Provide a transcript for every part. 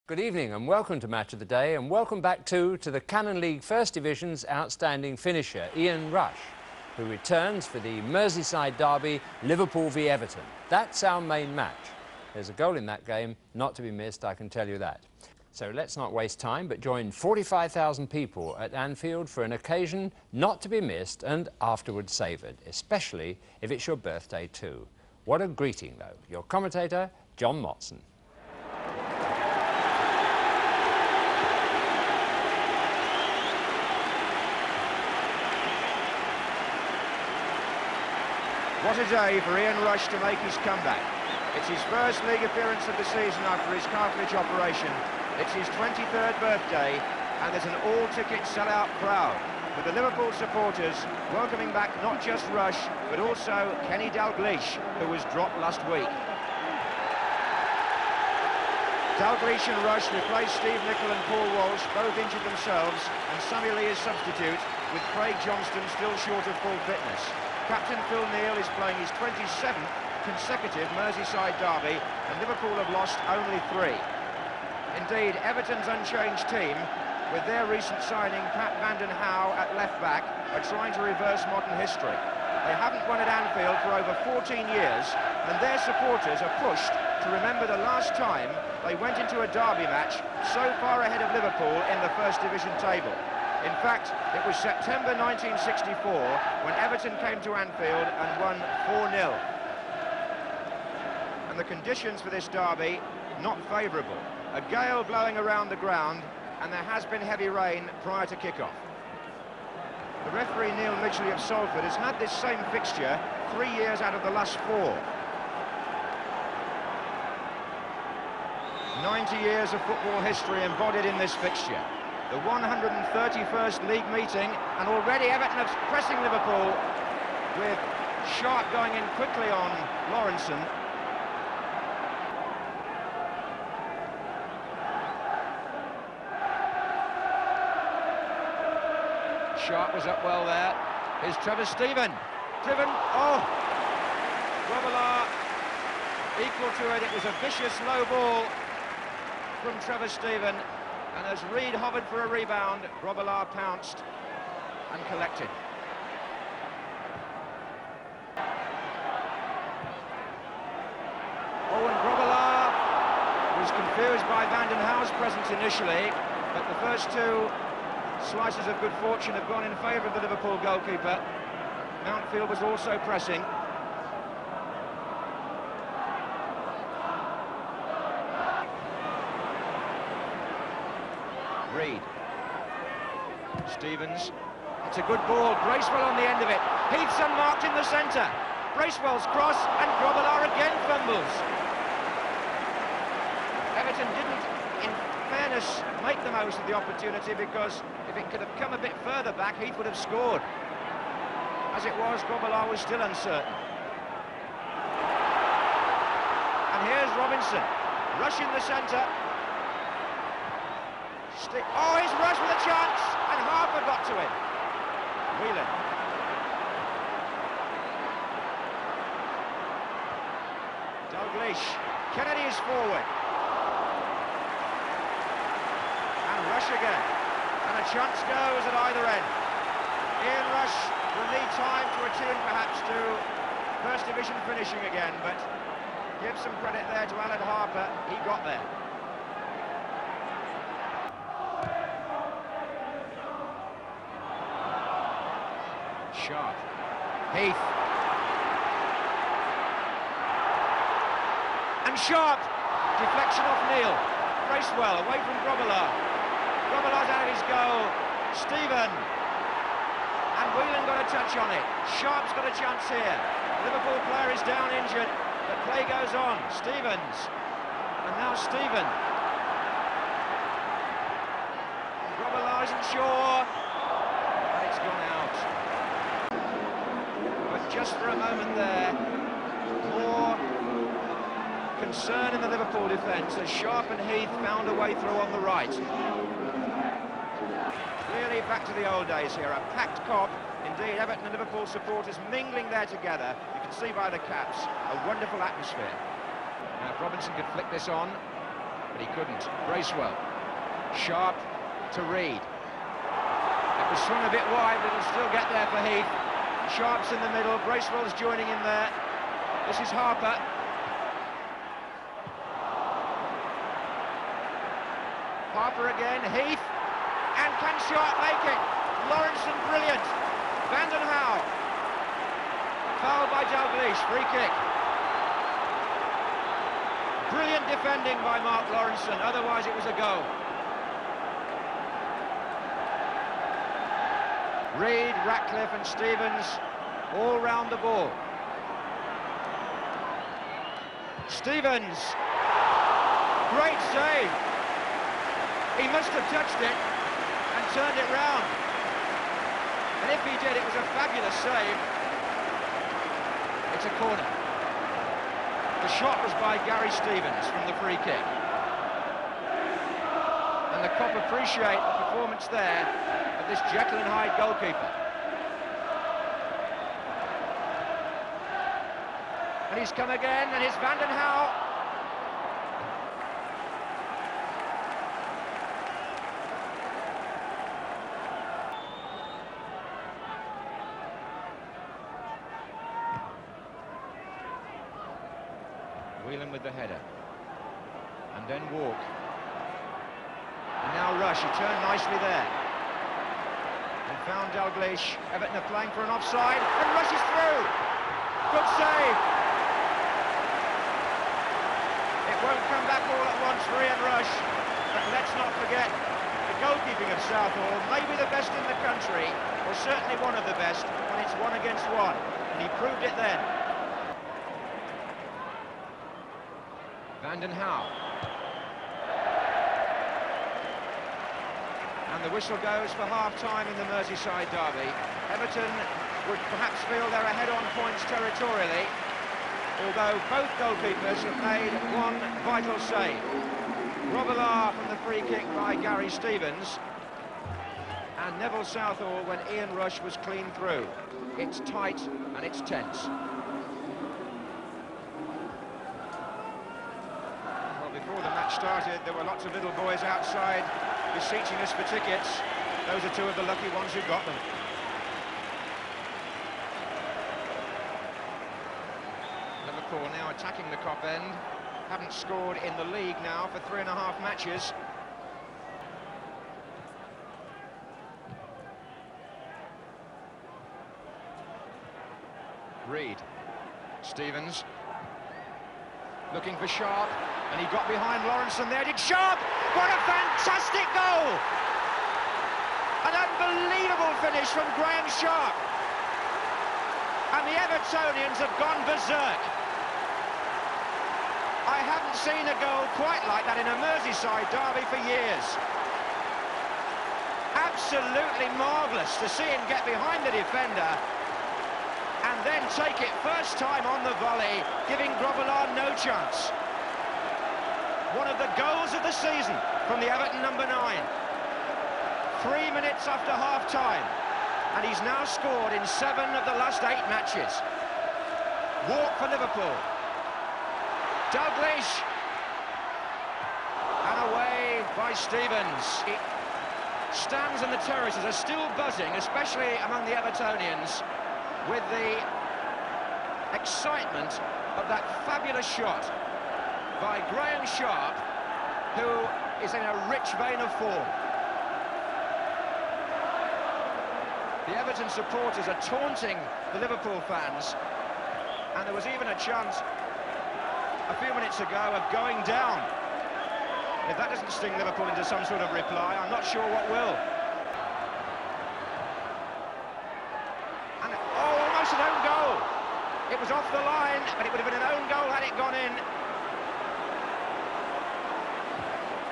Good evening and welcome to Match of the Day, and welcome back to the Canon League First Division's outstanding finisher, Ian Rush, who returns for the Merseyside derby, Liverpool v Everton. That's our main match. There's a goal in that game, not to be missed, I can tell you that. So let's not waste time, but join 45,000 people at Anfield for an occasion not to be missed and afterwards savoured, especially if it's your birthday too. What a greeting, though. Your commentator, John Motson. What a day for Ian Rush to make his comeback. It's his first league appearance of the season after his cartilage operation. It's his 23rd birthday, and there's an all-ticket sell-out crowd, with the Liverpool supporters welcoming back not just Rush, but also Kenny Dalglish, who was dropped last week. Dalglish and Rush replaced Steve Nicol and Paul Walsh, both injured themselves, and Sammy Lee is substitute, with Craig Johnston still short of full fitness. Captain Phil Neal is playing his 27th consecutive Merseyside derby, and Liverpool have lost only 3. Indeed, Everton's unchanged team, with their recent signing Pat Vanden Hauwe at left-back, are trying to reverse modern history. They haven't won at Anfield for over 14 years, and their supporters are pushed to remember the last time they went into a derby match so far ahead of Liverpool in the First Division table. In fact, it was September 1964 when Everton came to Anfield and won 4-0. And the conditions for this derby, not favourable. A gale blowing around the ground, and there has been heavy rain prior to kick-off. The referee Neil Midgley of Salford has had this same fixture 3 years out of the last 4. 90 years of football history embodied in this fixture. The 131st league meeting, and already Everton are pressing Liverpool, with Sharp going in quickly on Lawrenson. Sharp was up well there. Here's Trevor Steven. Driven, oh! Robillard equal to it. It was a vicious low ball from Trevor Steven. And as Reed hovered for a rebound, Robillard pounced and collected. Oh, and Robillard was confused by Vanden Hauwe's presence initially, but the first 2 slices of good fortune have gone in favour of the Liverpool goalkeeper. Mountfield was also pressing. Reed. Stevens. It's a good ball. Bracewell on the end of it. Heath's unmarked in the centre. Bracewell's cross, and Robillard again fumbles. Everton didn't, in fairness, make the most of the opportunity, because if it could have come a bit further back, Heath would have scored. As it was, Robillard was still uncertain. And here's Robinson. Rush in the centre. Oh, here's Rush with a chance, and Harper got to him. Whelan. Dalglish. Kennedy is forward. And Rush again. And a chance goes at either end. Ian Rush will need time to attune perhaps to First Division finishing again, but give some credit there to Alan Harper. He got there. Sharp. Heath. And Sharp. Deflection off Neal. Bracewell away from Robillard. Robillard's out of his goal. Steven. And Whelan got a touch on it. Sharp's got a chance here. Liverpool player is down injured, but play goes on. Stevens. And now Steven. Robillard isn't sure. And it's gone out. Just for a moment there, more concern in the Liverpool defence as Sharp and Heath found a way through on the right. Clearly back to the old days here, a packed Kop. Indeed, Everton and Liverpool supporters mingling there together. You can see by the caps, a wonderful atmosphere. Now, if Robinson could flick this on, but he couldn't. Bracewell. Sharp to Reed. It was swung a bit wide, but it'll still get there for Heath. Sharp's in the middle, Bracewell's joining in there. This is Harper. Harper again, Heath. And can Sharp make it? Lawrenson brilliant. Vanden Hauwe. Fouled by Dalglish, free kick. Brilliant defending by Mark Lawrenson, otherwise it was a goal. Reed, Ratcliffe and Stevens all round the ball. Stevens, great save. He must have touched it and turned it round. And if he did, it was a fabulous save. It's a corner. The shot was by Gary Stevens from the free kick. And the Kop appreciate the performance there of this Jekyll and Hyde goalkeeper. And he's come again, and it's Vanden Hauwe. Whelan with the header, and then Walk, and now Rush. He turned nicely there and found Dalglish. Everton are playing for an offside, and Rush is through. Good save. It won't come back all at once for Ian Rush, but let's not forget the goalkeeping of Southall may be the best in the country, or certainly one of the best when it's 1 against 1, and he proved it then. Vanden Hauwe. And the whistle goes for half-time in the Merseyside derby. Everton would perhaps feel they're ahead on points territorially, although both goalkeepers have made one vital save. Robillard from the free kick by Gary Stevens, and Neville Southall when Ian Rush was clean through. It's tight and it's tense. Before the match started, there were lots of little boys outside beseeching us for tickets. Those are two of the lucky ones who got them. Liverpool now attacking the Kop end. Haven't scored in the league now for 3.5 matches. Reed. Stevens. Looking for Sharp. And he got behind Lawrenson there, did Sharp! What a fantastic goal! An unbelievable finish from Graeme Sharp. And the Evertonians have gone berserk. I haven't seen a goal quite like that in a Merseyside derby for years. Absolutely marvellous to see him get behind the defender and then take it first time on the volley, giving Robillard no chance. One of the goals of the season from the Everton number 9. 3 minutes after half-time, and he's now scored in 7 of the last 8 matches. Walk for Liverpool. Dalglish. And away by Stevens. Stands and the terraces are still buzzing, especially among the Evertonians, with the excitement of that fabulous shot by Graeme Sharp, who is in a rich vein of form. The Everton supporters are taunting the Liverpool fans, and there was even a chance a few minutes ago of going down. If that doesn't sting Liverpool into some sort of reply, I'm not sure what will. And almost an own goal. It was off the line, but it would have been an own goal had it gone in.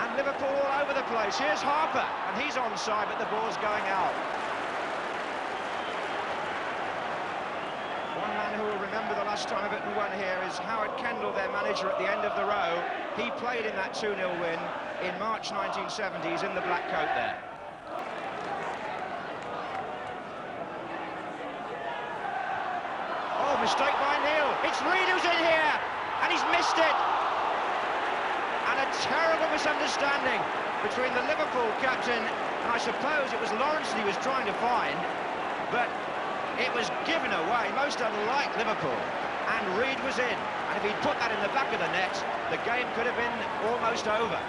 And Liverpool all over the place. Here's Harper, and he's onside, but the ball's going out. One man who will remember the last time Everton won here is Howard Kendall, their manager at the end of the row. He played in that 2-0 win in March 1970s in the black coat there. Oh, mistake by Neil. It's Reed who's in here, and he's missed it. And a a terrible misunderstanding between the Liverpool captain and I suppose it was Lawrence he was trying to find, but it was given away, most unlike Liverpool, and Reid was in. And if he'd put that in the back of the net, the game could have been almost over.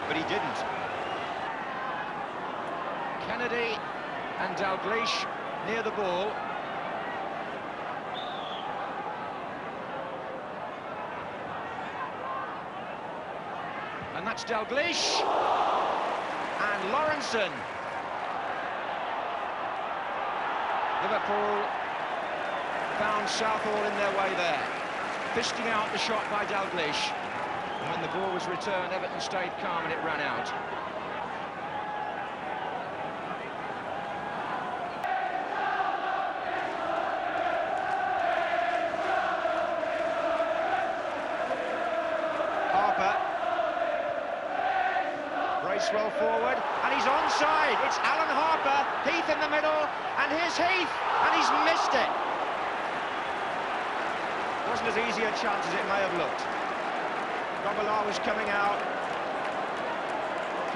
But he didn't. Kennedy and Dalglish near the ball. And that's Dalglish. And Lawrenson. Liverpool found Southall in their way there. Fisting out the shot by Dalglish. And when the ball was returned, Everton stayed calm and it ran out. Well forward, and he's onside. It's Alan Harper, Heath in the middle, and here's Heath, and he's missed it. Wasn't as easy a chance as it may have looked. Grobbelaar was coming out.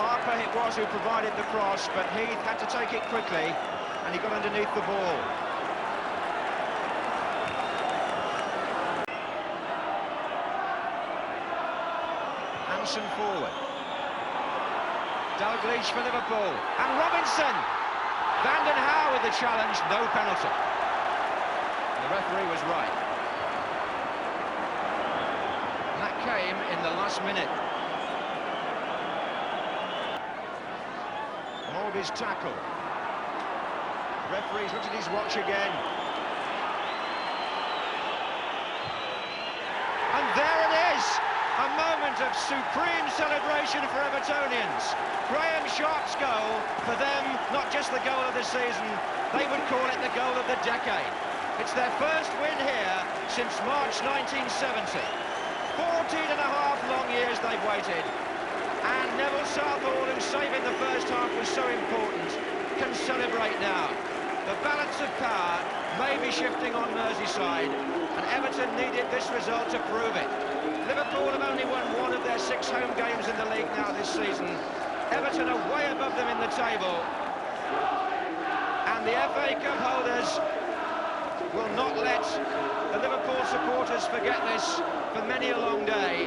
Harper it was who provided the cross, but Heath had to take it quickly, and he got underneath the ball. Hansen forward. Dalglish for Liverpool, and Robinson! Van den Hauwe with the challenge, no penalty. The referee was right. And that came in the last minute. Morby's tackle. The referee's looked at his watch again. And there it is! A moment of supreme celebration for Evertonians. Graeme Sharp's goal, for them, not just the goal of the season, they would call it the goal of the decade. It's their first win here since March 1970. 14 and a half long years they've waited. And Neville Southall, who saving the first half was so important, can celebrate now. The balance of power may be shifting on Merseyside, and Everton needed this result to prove it. Liverpool have only won one of their 6 home games in the league now this season. Everton are way above them in the table. And the FA Cup holders will not let the Liverpool supporters forget this for many a long day.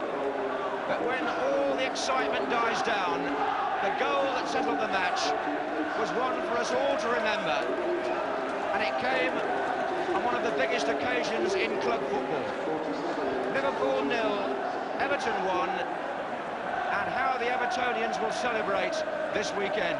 But when all the excitement dies down, the goal that settled the match was one for us all to remember. And it came on one of the biggest occasions in club football. Liverpool 0, Everton 1, and how the Evertonians will celebrate this weekend.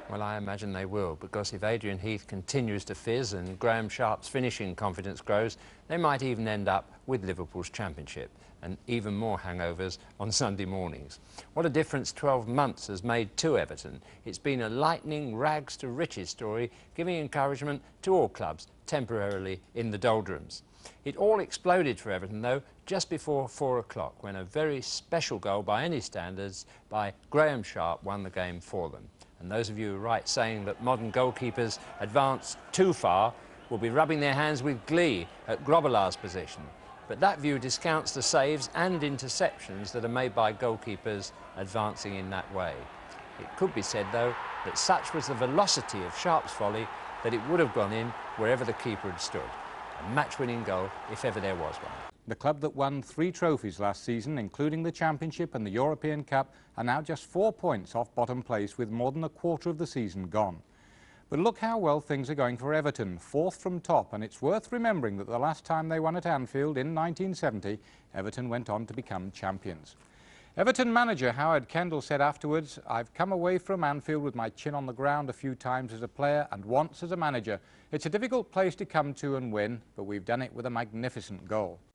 Well, I imagine they will, because if Adrian Heath continues to fizz and Graeme Sharp's finishing confidence grows, they might even end up with Liverpool's championship and even more hangovers on Sunday mornings. What a difference 12 months has made to Everton. It's been a lightning rags to riches story, giving encouragement to all clubs temporarily in the doldrums. It all exploded for Everton, though, just before 4 o'clock, when a very special goal by any standards by Graeme Sharp won the game for them. And those of you who write saying that modern goalkeepers advance too far will be rubbing their hands with glee at Grobbelaar's position. But that view discounts the saves and interceptions that are made by goalkeepers advancing in that way. It could be said, though, that such was the velocity of Sharp's volley that it would have gone in wherever the keeper had stood. A match-winning goal, if ever there was one. The club that won 3 trophies last season, including the Championship and the European Cup, are now just 4 points off bottom place with more than a quarter of the season gone. But look how well things are going for Everton, 4th from top, and it's worth remembering that the last time they won at Anfield in 1970, Everton went on to become champions. Everton manager Howard Kendall said afterwards, "I've come away from Anfield with my chin on the ground a few times as a player and once as a manager. It's a difficult place to come to and win, but we've done it with a magnificent goal."